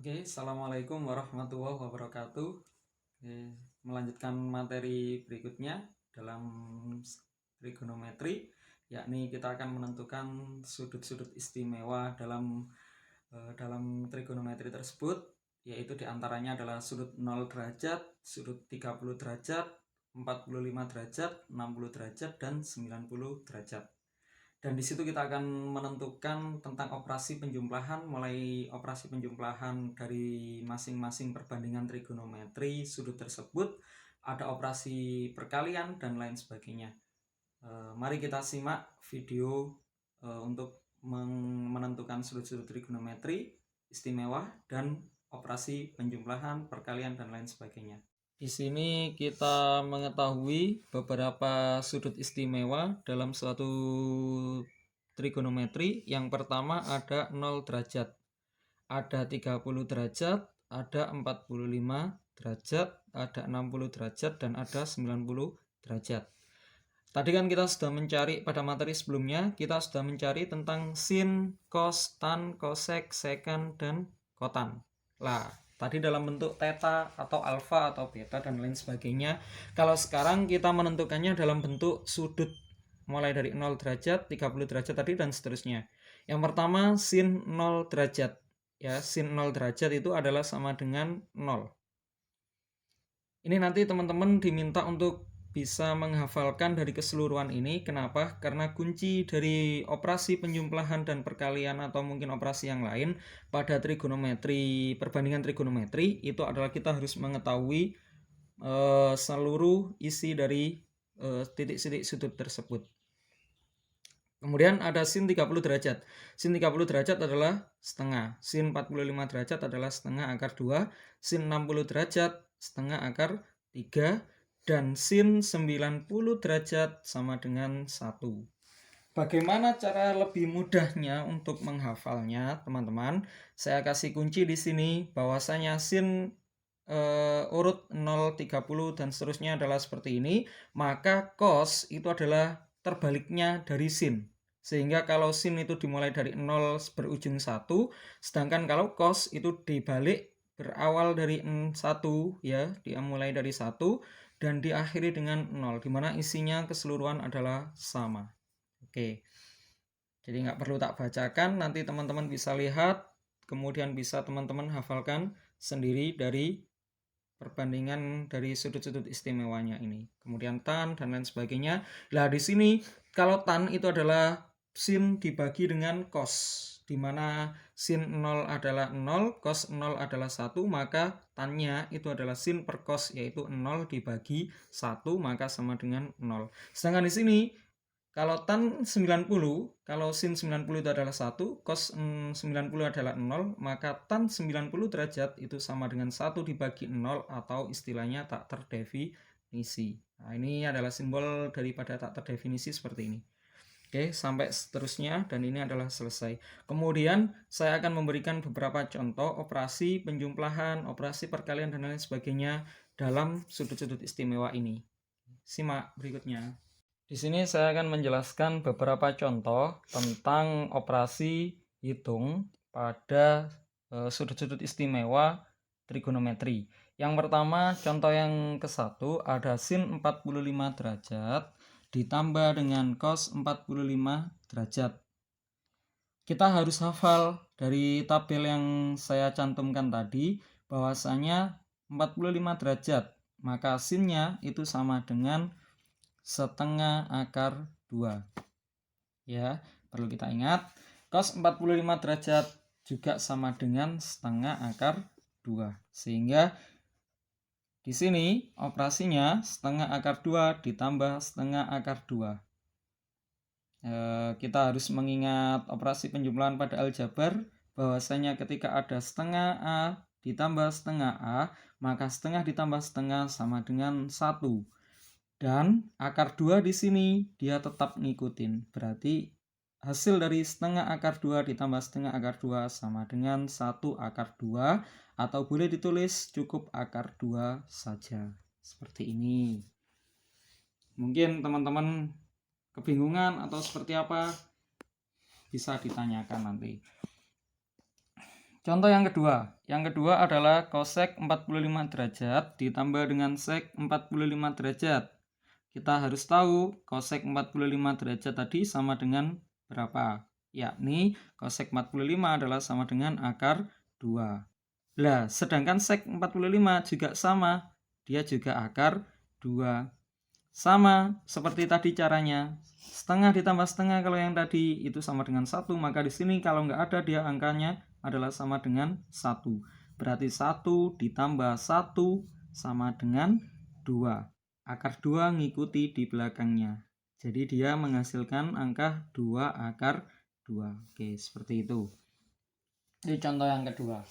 Oke, Assalamualaikum warahmatullahi wabarakatuh. Oke, melanjutkan materi berikutnya dalam trigonometri, yakni kita akan menentukan sudut-sudut istimewa dalam trigonometri tersebut, yaitu diantaranya adalah sudut 0 derajat, sudut 30 derajat, 45 derajat, 60 derajat, dan 90 derajat. Dan di situ kita akan menentukan tentang operasi penjumlahan, mulai operasi penjumlahan dari masing-masing perbandingan trigonometri sudut tersebut, ada operasi perkalian dan lain sebagainya. Mari kita simak video untuk menentukan sudut-sudut trigonometri istimewa dan operasi penjumlahan, perkalian dan lain sebagainya. Di sini kita mengetahui beberapa sudut istimewa dalam suatu trigonometri. Yang pertama ada 0 derajat, ada 30 derajat, ada 45 derajat, ada 60 derajat, dan ada 90 derajat. Tadi kan kita sudah mencari pada materi sebelumnya, kita sudah mencari tentang sin, cos, tan, cosec, secant, dan kotan. Lah, tadi dalam bentuk theta atau alfa atau beta dan lain sebagainya. Kalau sekarang kita menentukannya dalam bentuk sudut, mulai dari 0 derajat, 30 derajat tadi dan seterusnya. Yang pertama sin 0 derajat. Ya, sin 0 derajat itu adalah sama dengan 0. Ini nanti teman-teman diminta untuk bisa menghafalkan dari keseluruhan ini. Kenapa? Karena kunci dari operasi penjumlahan dan perkalian atau mungkin operasi yang lain pada trigonometri, perbandingan trigonometri itu adalah kita harus mengetahui seluruh isi dari titik-titik sudut tersebut. Kemudian ada sin 30 derajat. Sin 30 derajat adalah setengah. Sin 45 derajat adalah setengah akar 2. Sin 60 derajat setengah akar 3. Dan sin 90 derajat sama dengan 1. Bagaimana cara lebih mudahnya untuk menghafalnya, teman-teman? Saya kasih kunci di sini bahwasanya sin urut 0, 30 dan seterusnya adalah seperti ini, maka cos itu adalah terbaliknya dari sin. Sehingga kalau sin itu dimulai dari 0 berujung 1, sedangkan kalau cos itu dibalik berawal dari 1 ya, dia mulai dari 1 dan diakhiri dengan 0, dimana isinya keseluruhan adalah sama. Oke, jadi nggak perlu tak bacakan, nanti teman-teman bisa lihat, kemudian bisa teman-teman hafalkan sendiri dari perbandingan dari sudut-sudut istimewanya ini. Kemudian tan dan lain sebagainya. Nah, di sini kalau tan itu adalah sin dibagi dengan cos, di mana sin 0 adalah 0, cos 0 adalah 1, maka tannya itu adalah sin per cos, yaitu 0 dibagi 1, maka sama dengan 0. Sedangkan di sini kalau tan 90, kalau sin 90 itu adalah 1, cos 90 adalah 0, maka tan 90 derajat itu sama dengan 1 dibagi 0 atau istilahnya tak terdefinisi. Nah, ini adalah simbol daripada tak terdefinisi seperti ini. Oke, sampai seterusnya dan ini adalah selesai. Kemudian saya akan memberikan beberapa contoh operasi penjumlahan, operasi perkalian dan lain sebagainya dalam sudut-sudut istimewa ini. Simak berikutnya. Di sini saya akan menjelaskan beberapa contoh tentang operasi hitung pada sudut-sudut istimewa trigonometri. Yang pertama, contoh yang ke-1 ada sin 45 derajat ditambah dengan cos 45 derajat. Kita harus hafal dari tabel yang saya cantumkan tadi bahwasanya 45 derajat, maka sinnya itu sama dengan setengah akar 2. Ya, perlu kita ingat, cos 45 derajat juga sama dengan setengah akar 2. Sehingga di sini operasinya setengah akar 2 ditambah setengah akar 2. Kita harus mengingat operasi penjumlahan pada aljabar bahwasanya ketika ada setengah A ditambah setengah A, maka setengah ditambah setengah sama dengan 1. Dan akar 2 di sini dia tetap ngikutin. Berarti hasil dari setengah akar 2 ditambah setengah akar 2 sama dengan 1 akar 2. Atau boleh ditulis cukup akar 2 saja. Seperti ini. Mungkin teman-teman kebingungan atau seperti apa bisa ditanyakan nanti. Contoh yang kedua. Yang kedua adalah kosek 45 derajat ditambah dengan sek 45 derajat. Kita harus tahu kosek 45 derajat tadi sama dengan berapa. Yakni kosek 45 adalah sama dengan akar 2. Lah, sedangkan sek 45 juga sama. Dia juga akar 2. Sama seperti tadi caranya. Setengah ditambah setengah kalau yang tadi itu sama dengan 1. Maka di sini kalau nggak ada dia angkanya adalah sama dengan 1. Berarti 1 ditambah 1 sama dengan 2. Akar 2 ngikuti di belakangnya. Jadi dia menghasilkan angka 2 akar 2. Oke, seperti itu. Ini contoh yang kedua.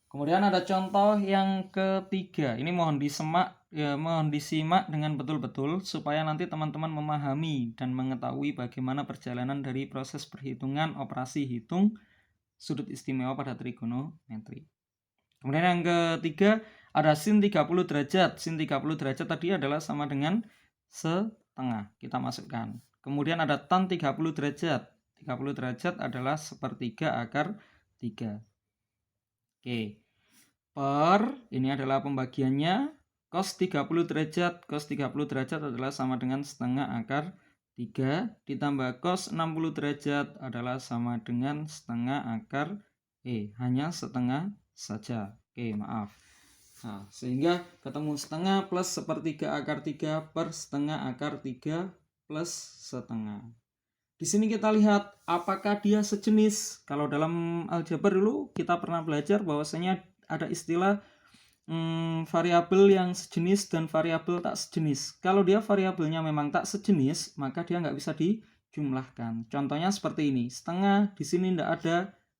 Kemudian ada contoh yang ketiga. Ini mohon disimak dengan betul-betul supaya nanti teman-teman memahami dan mengetahui bagaimana perjalanan dari proses perhitungan operasi hitung sudut istimewa pada trigonometri. Kemudian yang ketiga ada sin 30 derajat. Sin 30 derajat tadi adalah sama dengan setengah. Kita masukkan. Kemudian ada tan 30 derajat. 30 derajat adalah sepertiga akar 3. Oke. Ini adalah pembagiannya. Cos 30 derajat. Cos 30 derajat adalah sama dengan setengah akar 3 ditambah cos 60 derajat adalah sama dengan setengah akar hanya setengah saja. Oke, maaf. Nah, sehingga ketemu setengah plus sepertiga akar 3 per setengah akar 3 plus setengah. Di sini kita lihat apakah dia sejenis. Kalau dalam aljabar dulu kita pernah belajar bahwasanya ada istilah variabel yang sejenis dan variabel tak sejenis. Kalau dia variabelnya memang tak sejenis, maka dia nggak bisa dijumlahkan. Contohnya seperti ini. Setengah di sini tidak ada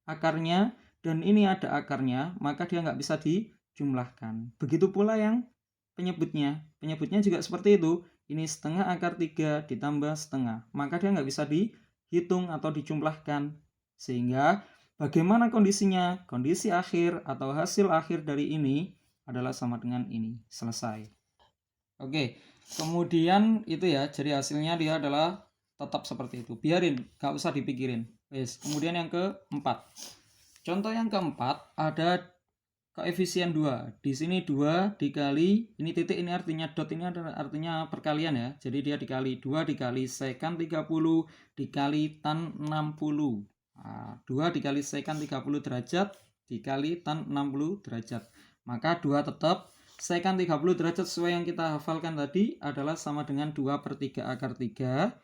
akarnya dan ini ada akarnya, maka dia nggak bisa dijumlahkan. Begitu pula yang penyebutnya. Penyebutnya juga seperti itu. Ini setengah akar 3 ditambah setengah. Maka dia nggak bisa dihitung atau dijumlahkan. Sehingga bagaimana kondisinya? Kondisi akhir atau hasil akhir dari ini adalah sama dengan ini. Selesai. Oke. Kemudian itu ya. Jadi hasilnya dia adalah tetap seperti itu. Biarin. Nggak usah dipikirin. Kemudian yang keempat. Contoh yang keempat ada koefisien 2. Di sini 2 dikali, ini titik ini artinya dot, ini adalah artinya perkalian ya. Jadi dia dikali 2 dikali sekan 30 dikali tan 60. Nah, 2 dikali sekan 30 derajat dikali tan 60 derajat. Maka 2 tetap. Sekan 30 derajat sesuai yang kita hafalkan tadi adalah sama dengan 2 per 3 akar 3.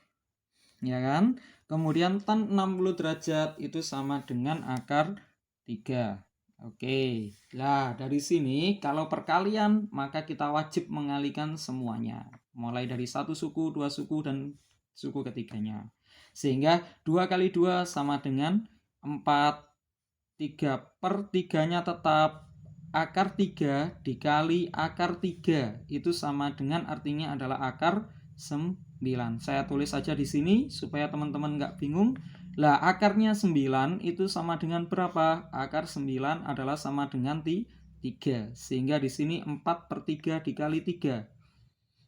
Ya kan? Kemudian tan 60 derajat itu sama dengan akar 3. Oke, nah dari sini kalau perkalian maka kita wajib mengalikan semuanya. Mulai dari satu suku, dua suku, dan suku ketiganya. Sehingga 2 kali 2 sama dengan 4. 3 per 3-nya tetap. Akar 3 dikali akar 3 itu sama dengan artinya adalah akar 9. Saya tulis saja di sini supaya teman-teman nggak bingung. Lah akarnya 9 itu sama dengan berapa? Akar 9 adalah sama dengan 3. Sehingga di sini 4 per 3 dikali 3.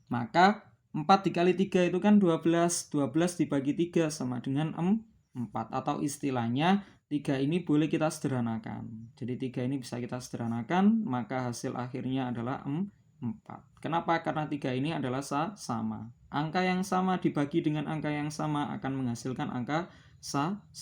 Maka 4 dikali 3 itu kan 12. 12 dibagi 3 sama dengan 4. Atau istilahnya 3 ini boleh kita sederhanakan. Jadi 3 ini bisa kita sederhanakan. Maka hasil akhirnya adalah 4. Kenapa? Karena 3 ini adalah sama. Angka yang sama dibagi dengan angka yang sama akan menghasilkan angka 1.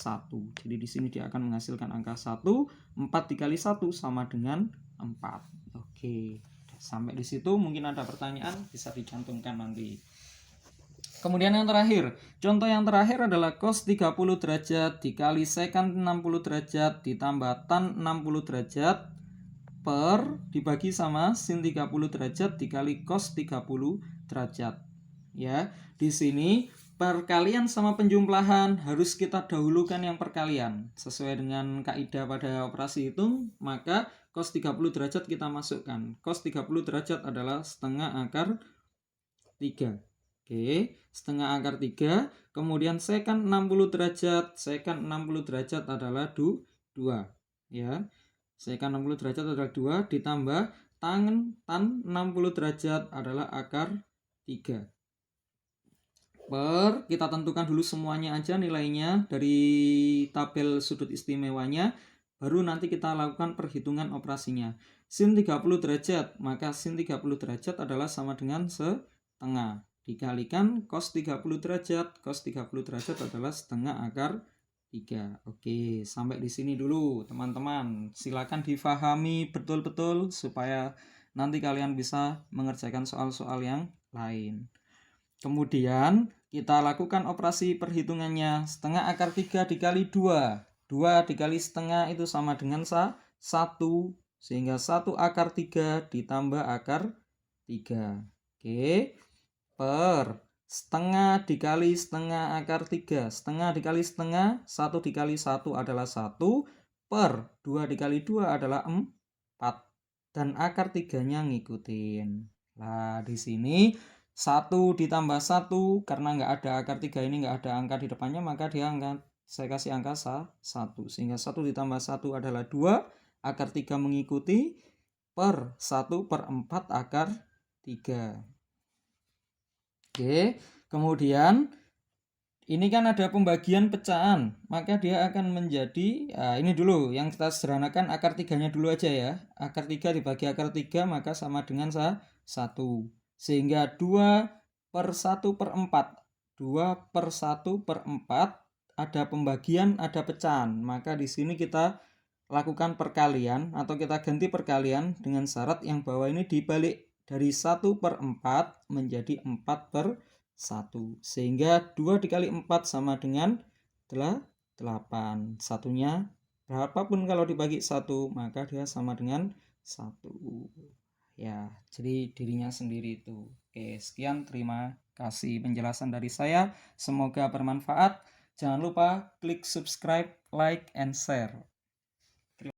Jadi di sini dia akan menghasilkan angka 1. 4 dikali 1 sama dengan 4. Oke. Sampai di situ mungkin ada pertanyaan bisa dicantumkan nanti. Kemudian yang terakhir. Contoh yang terakhir adalah cos 30 derajat dikali sekan 60 derajat ditambah tan 60 derajat per dibagi sama sin 30 derajat dikali cos 30 derajat. Ya, di sini perkalian sama penjumlahan harus kita dahulukan yang perkalian. Sesuai dengan kaidah pada operasi hitung, maka cos 30 derajat kita masukkan. Cos 30 derajat adalah setengah akar 3. Oke, setengah akar 3. Kemudian sekan 60 derajat. Sekan 60 derajat adalah 2. Ya, sekan 60 derajat adalah 2 ditambah tan 60 derajat adalah akar 3. Kita tentukan dulu semuanya aja nilainya dari tabel sudut istimewanya. baru nanti kita lakukan perhitungan operasinya. Sin 30 derajat, maka sin 30 derajat adalah sama dengan setengah. Dikalikan cos 30 derajat, cos 30 derajat adalah setengah akar 3. Oke, sampai di sini dulu teman-teman. Silakan difahami betul-betul supaya nanti kalian bisa mengerjakan soal-soal yang lain. Kemudian kita lakukan operasi perhitungannya. Setengah akar 3 dikali 2. 2 dikali setengah itu sama dengan 1. Sehingga 1 akar 3 ditambah akar 3. Oke. Per setengah dikali setengah akar 3. Setengah dikali setengah, 1 dikali 1 adalah 1. Per 2 dikali 2 adalah 4. Dan akar 3-nya ngikutin. Nah, di sini 1 ditambah 1, karena nggak ada akar 3 ini, nggak ada angka di depannya, maka dia saya kasih angka 1. Sehingga 1 ditambah 1 adalah 2, akar 3 mengikuti, per 1 per 4 akar 3. Oke, kemudian ini kan ada pembagian pecahan, maka dia akan menjadi, ini dulu yang kita sederhanakan akar 3-nya dulu aja ya. Akar 3 dibagi akar 3 maka sama dengan 1. Sehingga 2 per 1 per 4. 2 per 1 per 4 ada pembagian, ada pecahan. Maka di sini kita lakukan perkalian atau kita ganti perkalian dengan syarat yang bawah ini dibalik dari 1 per 4 menjadi 4 per 1. Sehingga 2 dikali 4 sama dengan 8. Satunya berapapun kalau dibagi 1 maka dia sama dengan 1. Ya, jadi dirinya sendiri itu. Oke, sekian, terima kasih penjelasan dari saya. Semoga bermanfaat. Jangan lupa klik subscribe, like, and share.